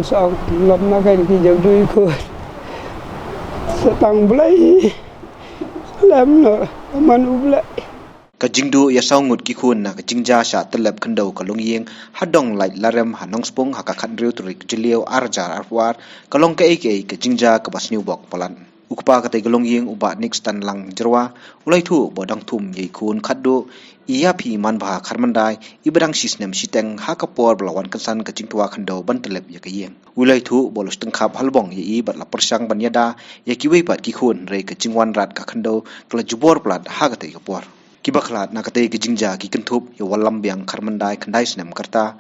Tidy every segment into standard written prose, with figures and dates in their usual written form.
sao lâm nó cái giờ đuôi khơi sẽ tăng lấy làm nữa mình úp lại Kajingdu ya saungut ki khun na kajingja sha telep khandau kalong yeng hadong lai larem hanong spong haka khandriu turik jilio arjar arwar kalong ke kajingja ka basniu bok palan ukpa ka te kalong yeng uba next tan lang jerwa ulai thu bodang thum ye khun khaddu iya phi man bha kharmandai ibadang sisnem siteng haka por blawan kansan kajingtua khandau ban telep ya ka yeng ulai thu bolos teng khap halbong ye i bat la persang banyada ya kiwei pat ki khun re kajingwan rat ka khandau kala jubor plat ha ka te ka por Kibaklat na katay kijingja kikentup ya walam biang karmandai kandai senam karta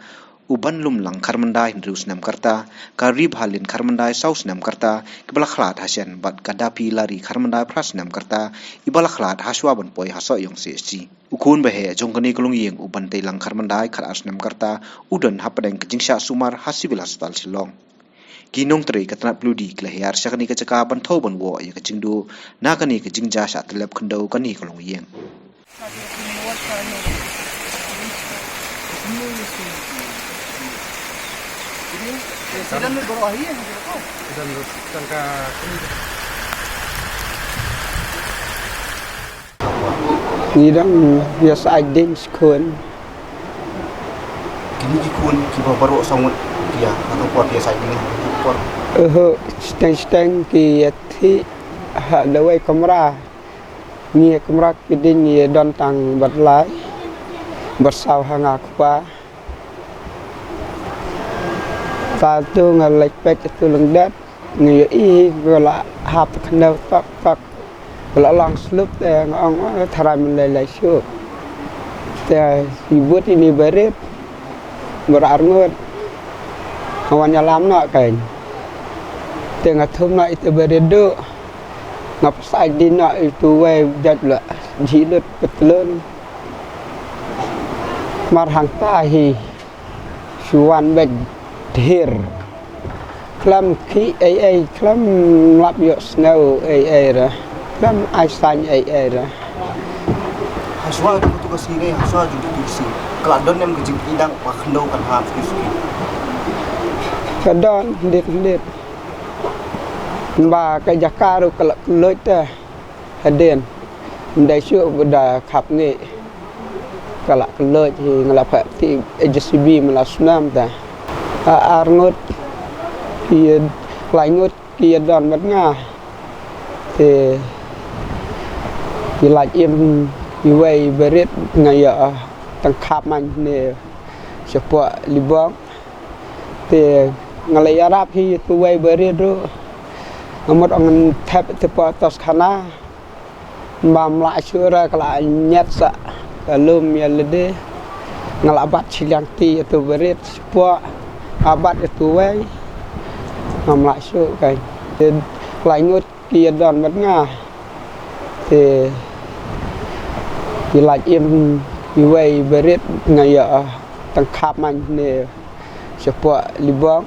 uban lum lang karmandai hindru senam karta karib halin karmandai sau senam karta kibalaklat hasen bat kadapi lari karmandai pras senam karta ibalaklat haswa ban poi haso yong sesi ukun bahe jongkani kulung yeng uban teilang karmandai kar senam karta udan hapadeng kijingsha sumar hasibil hospital silong kinong teri katnat bludi klahiyar syakani kacaka ban thau ban wo ya kajingdu nakani kijingja sha telep khandau kani kulung yeng Sedang berdoa ya, sedang tangka. Nidang biasa adin sekun. Kini kikun kiba baru sangut dia atau kuat biasa ini kuat. Steng ki ada way kamera. Ni kamera kidin ni don tang berlai bersau hanga kupa. Satu ngalek pet tu lengdat ni i gala hap kena tak gala lang slup te ngong tharam lelai syuk te ibut ini berit berarngut kawan alam nak kan te ngathum nak itu berit do ngap sai din nak itu we jat la jilut petlun marhang tahi suwan bed Here, klam ki ai klam lap yo snow ai ra, klam Einstein ai ra. Haswa tu tugas ini haswa juga tugas. Keladon yang kejing idang pakandau kan haf kiski. Kadon dit. Ba ka jakaru kelak loit ta haden. Ndai syuk beda khap ni. Kelak loit hi ngalap ti JCB melasnam ta. Arngut kia langut kia don mất nga thì lại im như vậy berit ngày ở tăng khap man nè support libang thì ngày Arab hi tu vậy berit ro một ông thép support Toscana mam lại chưa ra lại nhát sa lum ya lede ngalabat silang ti tu berit support abad itu way lại số cái lại ngút kia đòn mất nga thì lại im như vậy berit ngày ở tăng khap man nè support libang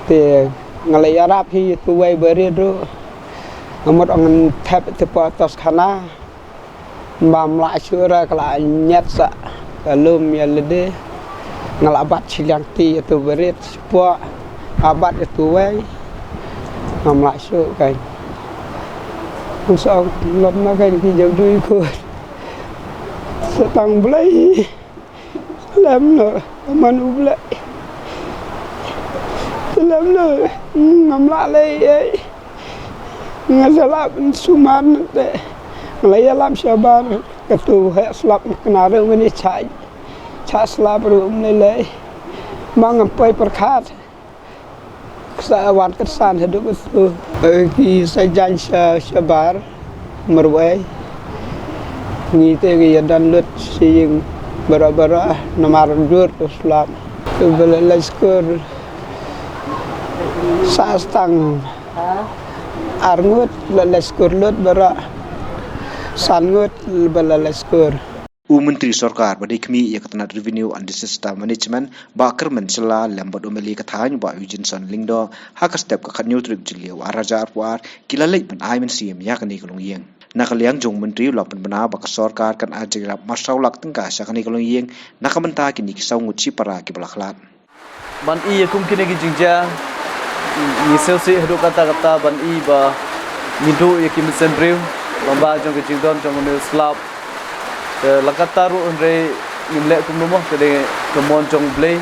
thì ngày Arab hi tu way berit ro một ông thép support Toscana mam lại chưa ra lại nhát sa lum ya lede ngalabat silang ti itu berit support abad itu way lại số cái sao lâm nó cái giờ đuôi khơi sẽ tăng lấy làm nữa mình úp lại làm nữa ngắm lại lấy ngay sẽ làm suman để lấy làm sao ba cái tu hệ slap kena rồi mình chạy slap rồi mình lấy mang ngắm bay perkat Sawan kesan hidup itu ki sajan sabar merway ni te dan lut sing bara nomor 2 Islam bela leskur sastang arngut leskur lut bara sangut bela leskur Menteri Sarkar Badikmi Yakatanat Revenue and Disaster Management Bakar Mensela Lambad Omeli Kathany Ba Eugene Lingdo Haka Step Kakat Neutrik Jilio Araja Arwar Kilalek Ban Aiman Siem Yakani Kalong Yeng Nakaliang Jong Menteri Lapan Bana Baka Sarkar Kan Ajirap Masaulak Tengka Syakani Kalong Yeng Nakamenta Kini Kisau Nguci Para Kibalaklat ban I kum kini ki jingja ni selsi hidup kata ban I ba nidu ya kim sendriu lomba jong ke jingdon jong ne slap ke lakataru andre nimle kum nomo ke de kemon jong blay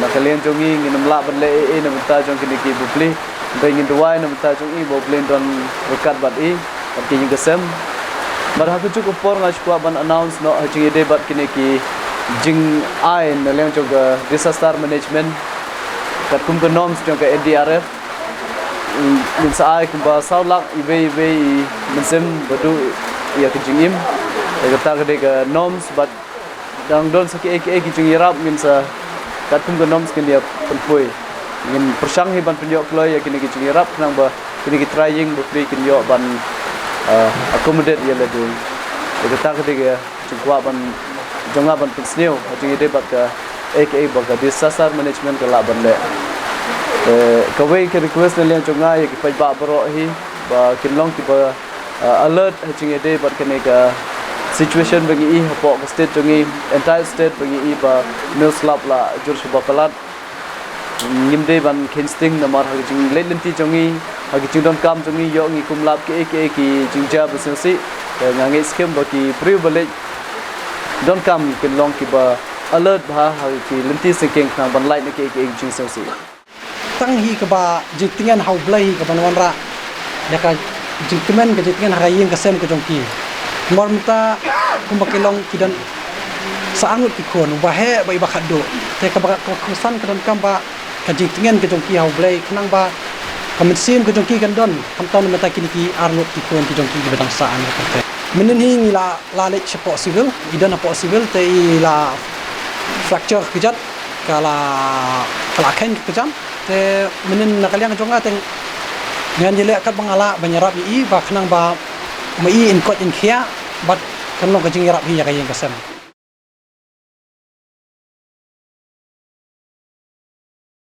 na kalian jong I nginam la ban le e na menta jong kini ki bupli be ngin duai na menta jong I bo blend don rekat bat I bat ki jing kesem bar ha ku por ngas ku ban announce no ha jing ide bat kini ki jing ai na leng jong disaster management kat kum ke norms jong ke NDRF min sai kum ba saulak ibe mensem badu ya ke jingim kata ke norms but dang don saki ek jing irap min sa kat kum ke norms kin dia penpui min persang hi ban penyok kloy ya kini ke jing irap nang ba kini ke trying bu free kin yo ban accommodate ya le ding kata ke jingwa ban jonga ban psneu jing ide bat ka ek ba ka disaster management ka la ban le kawai ke request le chunga ye ki pa bro hi ba kinlong ki ba alert haching ede bat kene ka situation bagi I hapo ka state chungi entire state bagi I ba no slap la jur shba palat nimde ban kinsting na mar haching lelenti chungi haching don kam chungi yo ngi kumlap ke ki jingja business ngange scheme ba ki privilege don kam kinlong ki ba alert ba ki lenti singking na ban light ke jing sensi tang hi ka ba jiktingan hau blai ka ban wanra ya ka jiktimen ka jiktingan harayin ka sem ka jongki mormta kumbakilong kidan saangut ki kon ba he ba iba khaddo te ka ba kusan ka don kam ba ka jiktingan ka jongki hau blai knang ba kamitsim ka jongki kan don kamton meta kini ki arnut ki kon ki jongki ki badang saan ka te menen hi la le possible idan possible te la fracture kijat kala ken kijam te menen nakaliang jonga teng ngan jele kat bangala banyarap I ba khnang ba mai in kot in khia bat kan lo ka jing yarap hi ya ka yeng kasam